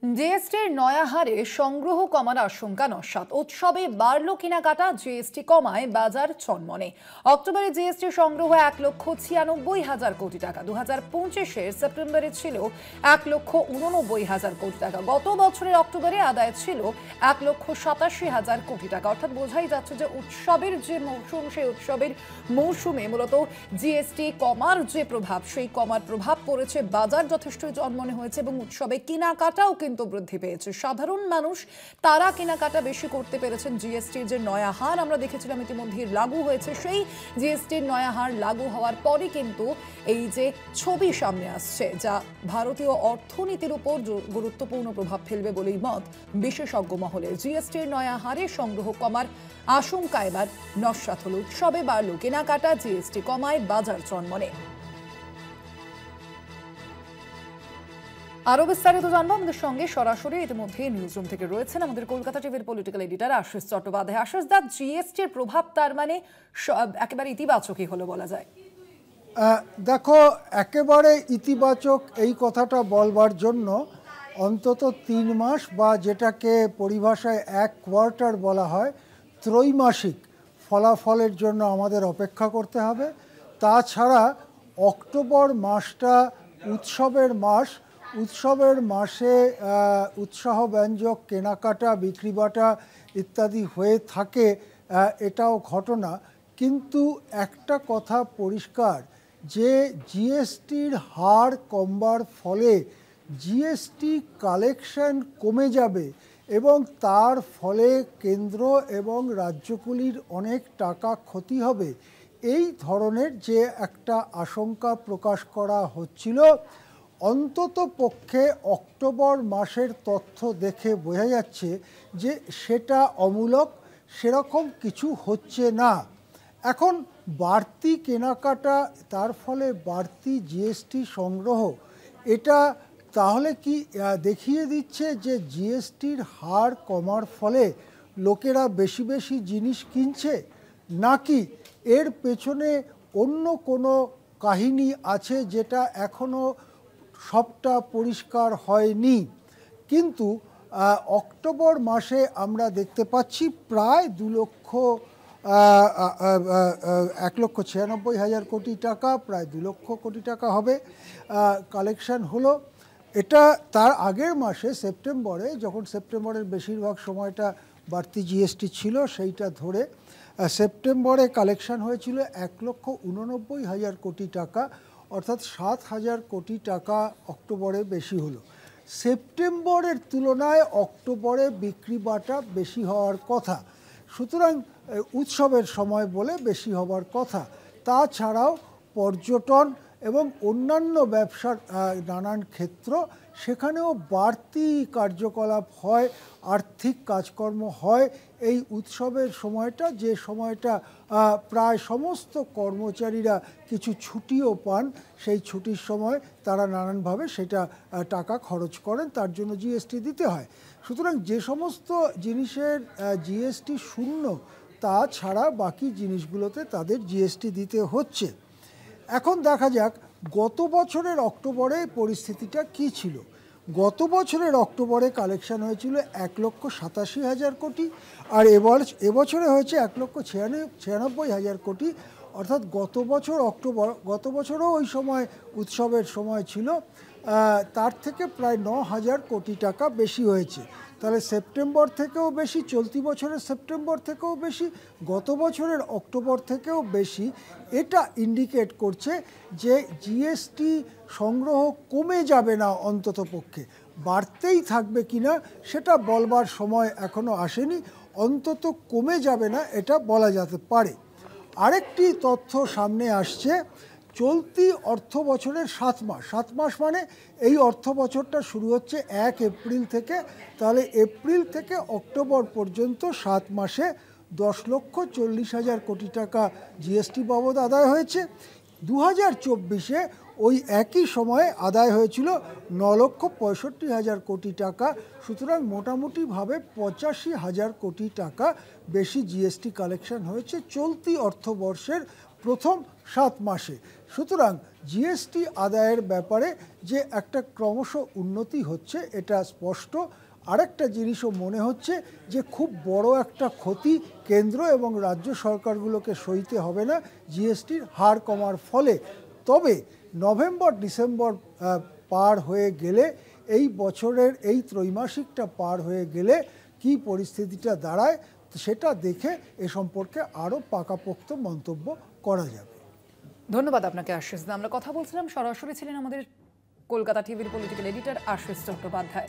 জিএসটির নয়া হারে সংগ্রহ কমার আশঙ্কা নস্যাৎ। উৎসবে বাড়ল কেনাকাটা, জিএসটি কমায় বাজার চনমনে। অক্টোবরে জিএসটি সংগ্রহ 1,96,000 কোটি টাকা। 2025-এর সেপ্টেম্বরে ছিল 1,89,000 কোটি টাকা। গত বছরের অক্টোবরে আদায় ছিল 1,87,000 কোটি টাকা। অর্থাৎ বোঝাই যাচ্ছে যে উৎসবের যে মৌসুম, সেই উৎসবের মৌসুমে মূলত জিএসটি কমার যে প্রভাব, সেই কমার প্রভাব পড়েছে। বাজার যথেষ্ট চনমনে হয়েছে এবং উৎসবে কেনাকাটাও কিন্তু বৃদ্ধি পেয়েছে। সাধারণ মানুষ তারা কেনাকাটা বেশি করতে পেরেছেন। জিএসটির যে নয়া হার আমরা দেখেছিলাম ইতিমধ্যে লাগু হয়েছে, সেই জিএসটির নয়া হার লাগু হওয়ার পরে কিন্তু এই যে ছবি সামনে আসছে, যা ভারতীয় অর্থনীতির উপর গুরুত্বপূর্ণ প্রভাব ফেলবে বলেই মত বিশেষজ্ঞ মহলের। জিএসটির নয়া হারে সংগ্রহ কমার আশঙ্কা এবার নস্যাৎ হল। উৎসবে বাড়ল কেনাকাটা, জিএসটি কমায় বাজার চনমনে। আরো বিস্তারিত জানবো আমাদের সঙ্গে সরাসরি ইতিমধ্যে নিউজরুম থেকে রয়েছেন আমাদের কলকাতা টিভির পলিটিক্যাল এডিটর আশিস চট্টোপাধ্যায়। আশিস দা, জিএসটির প্রভাব তার মানে একেবারে ইতিবাচকই হলো বলা যায়? দেখো, একেবারে ইতিবাচক এই কথাটা বলবার জন্য অন্তত 3 মাস বা যেটাকে পরিভাষায় 1 কোয়ার্টার বলা হয়, ত্রৈমাসিক ফলাফলের জন্য আমাদের অপেক্ষা করতে হবে। তাছাড়া অক্টোবর মাসটা উৎসবের মাস। উৎসবের মাসে উৎসাহব্যঞ্জক কেনাকাটা, বিক্রিবাটা ইত্যাদি হয়ে থাকে, এটাও ঘটনা। কিন্তু একটা কথা পরিষ্কার, যে জিএসটির হার কমবার ফলে জিএসটি কালেকশন কমে যাবে এবং তার ফলে কেন্দ্র এবং রাজ্যগুলির অনেক টাকা ক্ষতি হবে। এই ধরনের যে একটা আশঙ্কা প্রকাশ করা হচ্ছিল, অন্তত পক্ষে অক্টোবর মাসের তথ্য দেখে বোঝা যাচ্ছে যে সেটা অমূলক, সেরকম কিছু হচ্ছে না। এখন বাড়তি কেনাকাটা, তার ফলে বাড়তি জিএসটি সংগ্রহ, এটা তাহলে কি দেখিয়ে দিচ্ছে যে জিএসটির হার কমার ফলে লোকেরা বেশি বেশি জিনিস কিনছে, নাকি এর পেছনে অন্য কোনো কাহিনী আছে যেটা এখনও সবটা পরিষ্কার হয়নি? কিন্তু অক্টোবর মাসে আমরা দেখতে পাচ্ছি প্রায় 1,96,000 কোটি টাকা, প্রায় 2 লক্ষ কোটি টাকা হবে কালেকশন হলো। এটা তার আগের মাসে সেপ্টেম্বরে, যখন সেপ্টেম্বরের বেশিরভাগ সময়টা বাড়তি জিএসটি ছিল, সেইটা ধরে সেপ্টেম্বরে কালেকশন হয়েছিল 1,89,000 কোটি টাকা, অর্থাৎ 7,000 কোটি টাকা অক্টোবরে বেশি হলো। সেপ্টেম্বরের তুলনায় অক্টোবরে বিক্রি বাটা বেশি হওয়ার কথা, সুতরাং উৎসবের সময় বলে বেশি হবার কথা। তাছাড়াও পর্যটন এবং অন্যান্য ব্যবসার নানান ক্ষেত্র, সেখানেও বাড়তি কার্যকলাপ হয়, আর্থিক কাজকর্ম হয় এই উৎসবের সময়টা, যে সময়টা প্রায় সমস্ত কর্মচারীরা কিছু ছুটিও পান। সেই ছুটির সময় তারা নানানভাবে সেটা টাকা খরচ করেন, তার জন্য জিএসটি দিতে হয়। সুতরাং যে সমস্ত জিনিসের জিএসটি শূন্য, তা ছাড়া বাকি জিনিসগুলোতে তাদের জিএসটি দিতে হচ্ছে। এখন দেখা যাক গত বছরের অক্টোবরে পরিস্থিতিটা কী ছিল। গত বছরের অক্টোবরে কালেকশন হয়েছিল 1,87,000 কোটি, আর এবছরে হয়েছে 1,96,000 কোটি। অর্থাৎ গত বছর অক্টোবর, গত বছরও ওই সময় উৎসবের সময় ছিল, তার থেকে প্রায় 9,000 কোটি টাকা বেশি হয়েছে। তাহলে সেপ্টেম্বর থেকেও বেশি, চলতি বছরের সেপ্টেম্বর থেকেও বেশি, গত বছরের অক্টোবর থেকেও বেশি। এটা ইন্ডিকেট করছে যে জিএসটি সংগ্রহ কমে যাবে না, অন্তত পক্ষে বাড়তেই থাকবে কিনা সেটা বলবার সময় এখনও আসেনি। অন্তত কমে যাবে না এটা বলা যেতে পারে। আরেকটি তথ্য সামনে আসছে, চলতি অর্থ বছরের 7 মাস, 7 মাস মানে এই অর্থ বছরটা শুরু হচ্ছে 1 এপ্রিল থেকে, তাহলে এপ্রিল থেকে অক্টোবর পর্যন্ত 7 মাসে 10,40,000 কোটি টাকা জিএসটি বাবদ আদায় হয়েছে। 2024-এ ওই একই সময়ে আদায় হয়েছিল 9,65,000 কোটি টাকা। সুতরাং মোটামুটিভাবে 85,000 কোটি টাকা বেশি জিএসটি কালেকশন হয়েছে চলতি অর্থবর্ষের প্রথম 7 মাসে। সুতরাং জিএসটি আদায়ের ব্যাপারে যে একটা ক্রমশ উন্নতি হচ্ছে এটা স্পষ্ট। আরেকটা জিনিসও মনে হচ্ছে যে খুব বড় একটা ক্ষতি কেন্দ্র এবং রাজ্য সরকারগুলোকে সইতে হবে না জিএসটির হার কমার ফলে। তবে নভেম্বর ডিসেম্বর পার হয়ে গেলে, এই বছরের এই ত্রৈমাসিকটা পার হয়ে গেলে কি পরিস্থিতিটা দাঁড়ায় সেটা দেখে এ সম্পর্কে আরও পাকাপোক্ত মন্তব্য করা যাবে। ধন্যবাদ আপনাকে আশিস দা। আমরা কথা বলছিলাম, সরাসরি ছিলেন আমাদের কলকাতা টিভির পলিটিক্যাল এডিটর আশিস চট্টোপাধ্যায়।